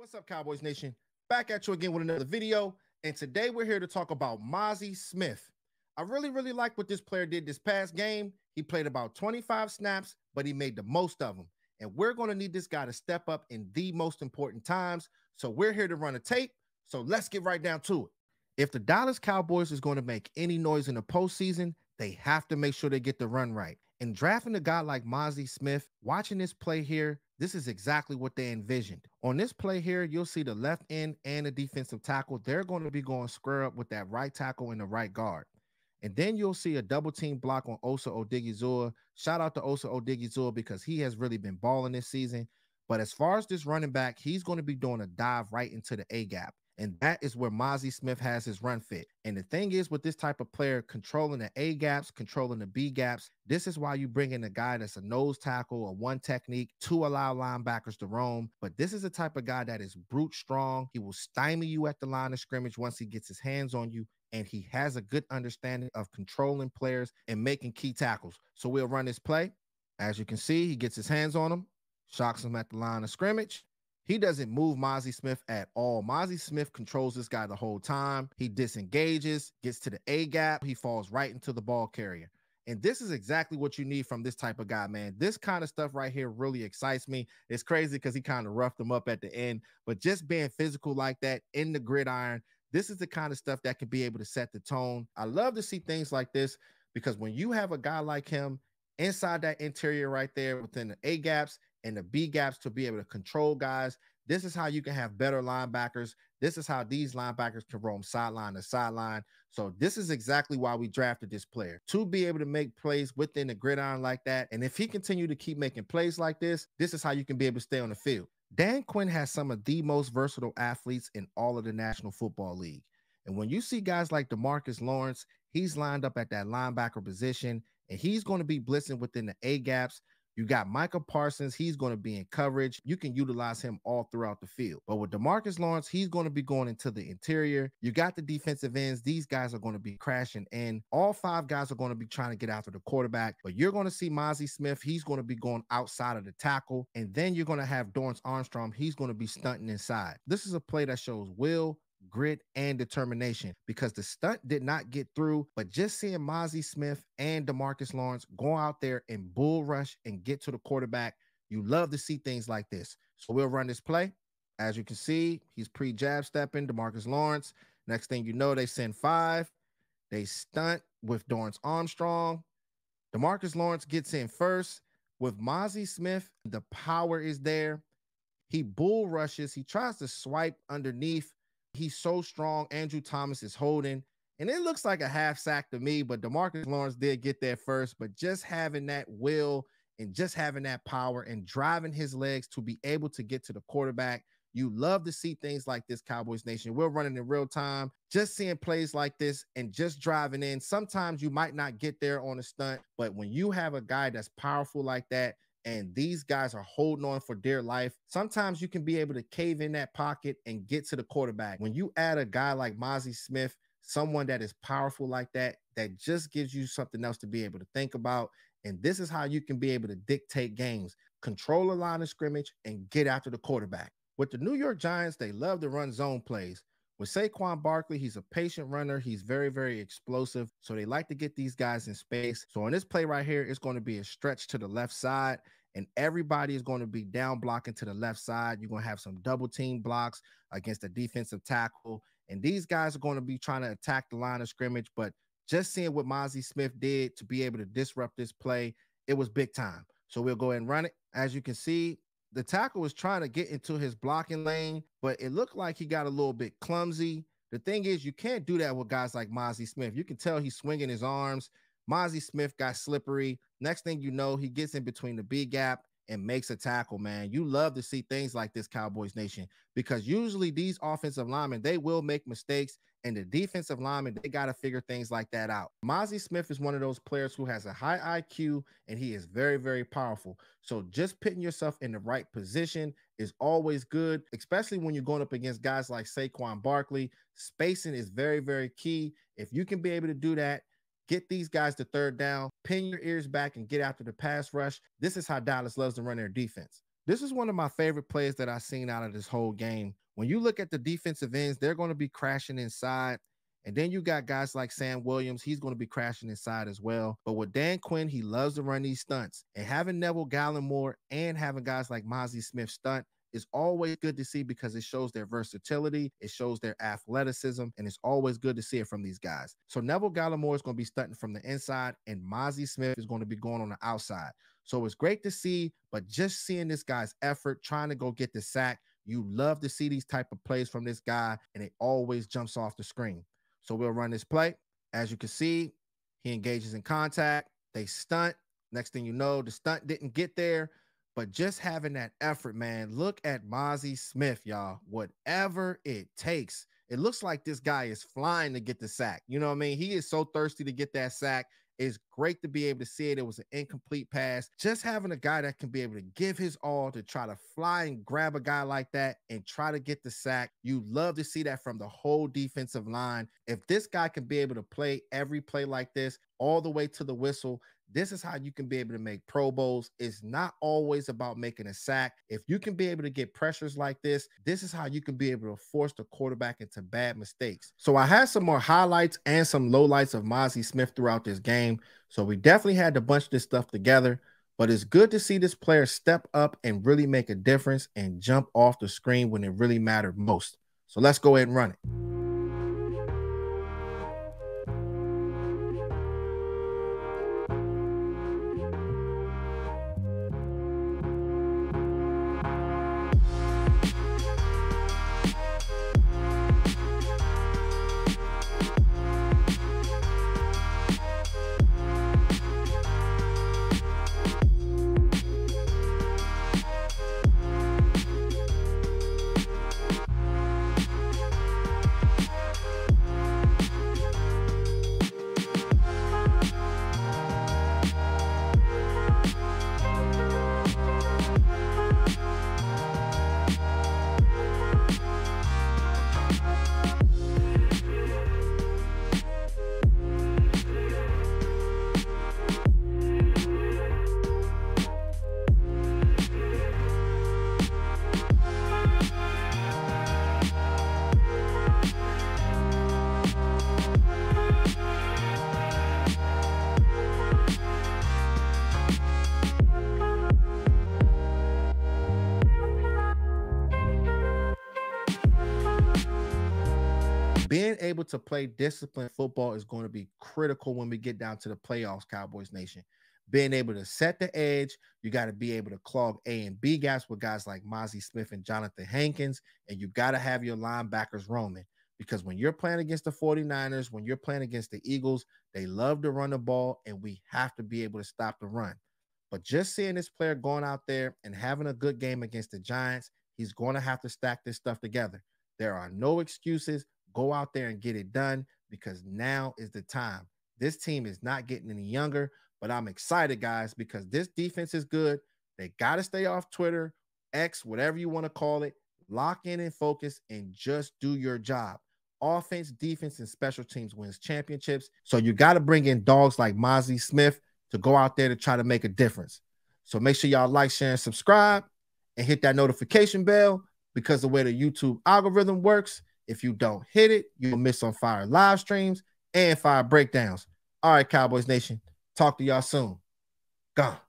What's up, Cowboys Nation? Back at you again with another video. And today we're here to talk about Mazi Smith. I really like what this player did this past game. He played about 25 snaps, but he made the most of them. And we're going to need this guy to step up in the most important times. So we're here to run a tape. So let's get right down to it. If the Dallas Cowboys is going to make any noise in the postseason, they have to make sure they get the run right. And drafting a guy like Mazi Smith, watching this play here, this is exactly what they envisioned. On this play here, you'll see the left end and the defensive tackle. They're going to be going square up with that right tackle and the right guard. And then you'll see a double team block on Osa Odigizua. Shout out to Osa Odigizua because he has really been balling this season. But as far as this running back, he's going to be doing a dive right into the A gap. And that is where Mazi Smith has his run fit. And the thing is, with this type of player, controlling the A gaps, controlling the B gaps, this is why you bring in a guy that's a nose tackle, a one technique, to allow linebackers to roam. But this is a type of guy that is brute strong. He will stymie you at the line of scrimmage once he gets his hands on you. And he has a good understanding of controlling players and making key tackles. So we'll run this play. As you can see, he gets his hands on him, shocks him at the line of scrimmage. He doesn't move Mazi Smith at all. Mazi Smith controls this guy the whole time. He disengages, gets to the A gap. He falls right into the ball carrier. And this is exactly what you need from this type of guy, man. This kind of stuff right here really excites me. It's crazy because he kind of roughed him up at the end. But just being physical like that in the gridiron, this is the kind of stuff that can be able to set the tone. I love to see things like this because when you have a guy like him inside that interior right there within the A gaps and the B gaps to be able to control guys, this is how you can have better linebackers. This is how these linebackers can roam sideline to sideline. So this is exactly why we drafted this player, to be able to make plays within the gridiron like that. And if he continue to keep making plays like this is how you can be able to stay on the field. Dan Quinn has some of the most versatile athletes in all of the National Football League. And when you see guys like DeMarcus Lawrence, he's lined up at that linebacker position, and he's going to be blitzing within the A gaps. You got Micah Parsons. He's going to be in coverage. You can utilize him all throughout the field. But with DeMarcus Lawrence, he's going to be going into the interior. You got the defensive ends. These guys are going to be crashing in. All five guys are going to be trying to get after the quarterback. But you're going to see Mazi Smith. He's going to be going outside of the tackle. And then you're going to have Dorrance Armstrong. He's going to be stunting inside. This is a play that shows will, grit, and determination because the stunt did not get through. But just seeing Mazi Smith and DeMarcus Lawrence go out there and bull rush and get to the quarterback, you love to see things like this. So we'll run this play. As you can see, he's pre-jab stepping DeMarcus Lawrence. Next thing you know, they send 5. They stunt with Dorrance Armstrong. DeMarcus Lawrence gets in first. With Mazi Smith, the power is there. He bull rushes. He tries to swipe underneath. He's so strong. Andrew Thomas is holding, and it looks like a half sack to me, but DeMarcus Lawrence did get there first. But just having that will and just having that power and driving his legs to be able to get to the quarterback, you love to see things like this, Cowboys Nation. We're running in real time, just seeing plays like this and just driving in. Sometimes you might not get there on a stunt, but when you have a guy that's powerful like that, and these guys are holding on for dear life, sometimes you can be able to cave in that pocket and get to the quarterback. When you add a guy like Mazi Smith, someone that is powerful like that, that just gives you something else to be able to think about. And this is how you can be able to dictate games, control a line of scrimmage, and get after the quarterback. With the New York Giants, they love to run zone plays. With Saquon Barkley, he's a patient runner. He's very explosive. So they like to get these guys in space. So on this play right here, it's going to be a stretch to the left side, and everybody is going to be down blocking to the left side. You're going to have some double team blocks against the defensive tackle. And these guys are going to be trying to attack the line of scrimmage. But just seeing what Mazi Smith did to be able to disrupt this play, it was big time. So we'll go ahead and run it. As you can see, the tackle was trying to get into his blocking lane, but it looked like he got a little bit clumsy. The thing is, you can't do that with guys like Mazi Smith. You can tell he's swinging his arms. Mazi Smith got slippery. Next thing you know, he gets in between the B gap and makes a tackle, man. You love to see things like this, Cowboys Nation, because usually these offensive linemen, they will make mistakes, and the defensive linemen, they got to figure things like that out. Mazi Smith is one of those players who has a high IQ, and he is very powerful. So just putting yourself in the right position is always good, especially when you're going up against guys like Saquon Barkley. Spacing is very key. If you can be able to do that, get these guys to third down, pin your ears back, and get after the pass rush. This is how Dallas loves to run their defense. This is one of my favorite plays that I've seen out of this whole game. When you look at the defensive ends, they're going to be crashing inside. And then you got guys like Sam Williams. He's going to be crashing inside as well. But with Dan Quinn, he loves to run these stunts. And having Neville Gallimore and having guys like Mazi Smith stunt is always good to see because it shows their versatility, it shows their athleticism, and it's always good to see it from these guys. So Neville Gallimore is going to be stunting from the inside, and Mazi Smith is going to be going on the outside. So it's great to see, but just seeing this guy's effort, trying to go get the sack, you love to see these type of plays from this guy, and it always jumps off the screen. So we'll run this play. As you can see, he engages in contact. They stunt. Next thing you know, the stunt didn't get there. But just having that effort, man, look at Mazi Smith, y'all. Whatever it takes. It looks like this guy is flying to get the sack. You know what I mean? He is so thirsty to get that sack. It's great to be able to see it. It was an incomplete pass. Just having a guy that can be able to give his all to try to fly and grab a guy like that and try to get the sack. You love to see that from the whole defensive line. If this guy can be able to play every play like this all the way to the whistle, this is how you can be able to make Pro Bowls. It's not always about making a sack. If you can be able to get pressures like this is how you can be able to force the quarterback into bad mistakes. So I had some more highlights and some lowlights of Mazi Smith throughout this game. So we definitely had to bunch this stuff together, but it's good to see this player step up and really make a difference and jump off the screen when it really mattered most. So let's go ahead and run it. Being able to play disciplined football is going to be critical when we get down to the playoffs, Cowboys Nation. Being able to set the edge, you got to be able to clog A and B gaps with guys like Mazi Smith and Jonathan Hankins, and you got to have your linebackers roaming. Because when you're playing against the 49ers, when you're playing against the Eagles, they love to run the ball, and we have to be able to stop the run. But just seeing this player going out there and having a good game against the Giants, he's going to have to stack this stuff together. There are no excuses. Go out there and get it done because now is the time. This team is not getting any younger, but I'm excited, guys, because this defense is good. They got to stay off Twitter, X, whatever you want to call it. Lock in and focus and just do your job. Offense, defense, and special teams wins championships. So you got to bring in dogs like Mazi Smith to go out there to try to make a difference. So make sure y'all like, share, and subscribe and hit that notification bell because the way the YouTube algorithm works, if you don't hit it, you'll miss on fire live streams and fire breakdowns. All right, Cowboys Nation. Talk to y'all soon. Gone.